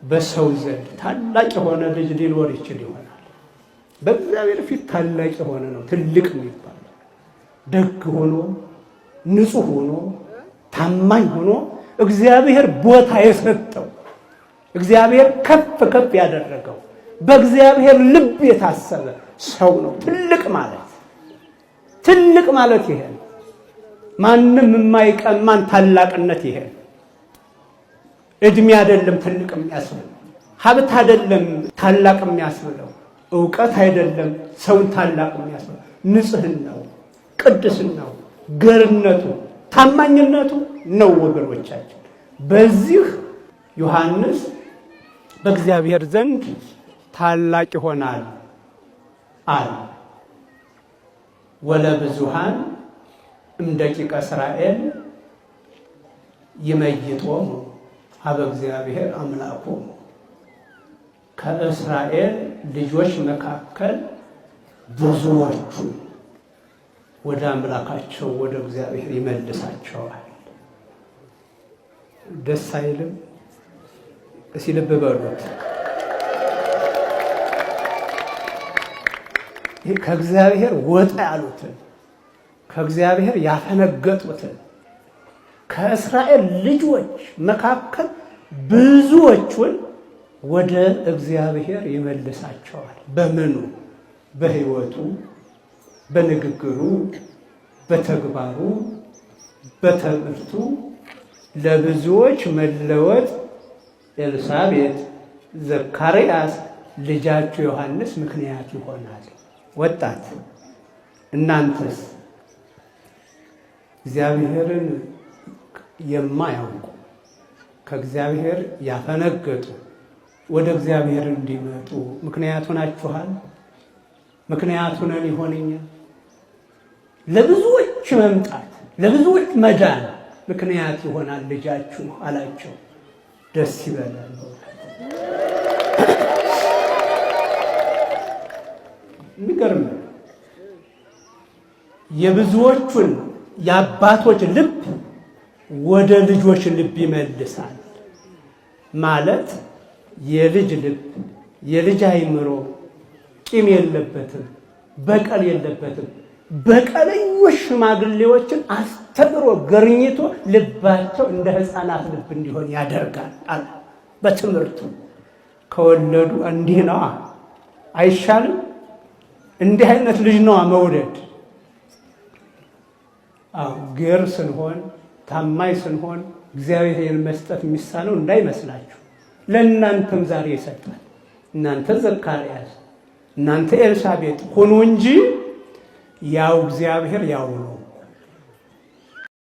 በሰው ዘንድ ታላቅ የሆነ ልጅ ሊኖር ይችል ይሆናል። በእግዚአብሔር ፊት ታላቅ የሆነ ነው ትልቅ የሚባል ደግ ሆኖ ንጹሕ ሆኖ ታማኝ ሆኖ እግዚአብሔር ቦታ የሰጠው እግዚአብሔር ከፍ ከፍ ያደረገው በእግዚአብሔር ልብ የታሰበ ሰው ነው ትልቅ ማለት ይሄ ነው። ማንም የማይቀማን ታላቅነት ይሄ ነው። እድሜ አይደለም ትልቅ የሚያስብለው፣ ሀብት አይደለም ታላቅ የሚያስብለው፣ ዕውቀት አይደለም ሰውን ታላቅ የሚያስብለው፣ ንጽህናው፣ ቅድስናው፣ ገርነቱ፣ ታማኝነቱ ነው ወገኖቻችን። በዚህ ዮሐንስ በእግዚአብሔር ዘንድ ታላቅ ይሆናል አለ። ወለብዙሃን እምደቂቀ እስራኤል ይመይጦሙ ሀበ እግዚአብሔር አምላኮሙ፣ ከእስራኤል ልጆች መካከል ብዙዎቹ ወደ አምላካቸው ወደ እግዚአብሔር ይመልሳቸዋል። ደስ አይልም? እስኪ ልብ በሉት። ከእግዚአብሔር ወጣ ያሉትን ከእግዚአብሔር ያፈነገጡትን ከእስራኤል ልጆች መካከል ብዙዎቹን ወደ እግዚአብሔር ይመልሳቸዋል። በምኑ? በሕይወቱ፣ በንግግሩ፣ በተግባሩ፣ በትምህርቱ ለብዙዎች መለወጥ ኤልሳቤጥ፣ ዘካርያስ ልጃቸው ዮሐንስ ምክንያት ይሆናል። ወጣት እናንተስ እግዚአብሔርን የማያውቁ ከእግዚአብሔር ያፈነገጡ ወደ እግዚአብሔር እንዲመጡ ምክንያቱ ናችኋል? ምክንያቱ ነን ይሆንኛል? ለብዙዎች መምጣት ለብዙዎች መዳን ምክንያት ይሆናል ልጃችሁ አላቸው። ደስ ይበላል። የሚገርም የብዙዎቹን የአባቶች ልብ ወደ ልጆች ልብ ይመልሳል ማለት የልጅ ልብ የልጅ አይምሮ ቂም የለበትም፣ በቀል የለበትም። በቀለኞች ሽማግሌዎችን አስተምሮ ገርኝቶ ልባቸው እንደ ሕፃናት ልብ እንዲሆን ያደርጋል አለ። በትምህርቱ ከወለዱ እንዲህ ነዋ አይሻልም? እንዲህ አይነት ልጅ ነዋ መውለድ። ገር ስንሆን ታማኝ ስንሆን እግዚአብሔርን መስጠት የሚሳነው እንዳይመስላችሁ። ለእናንተም ዛሬ ይሰጣል። እናንተ ዘካርያስ እናንተ ኤልሳቤጥ ሆኖ እንጂ ያው እግዚአብሔር ያው ነው።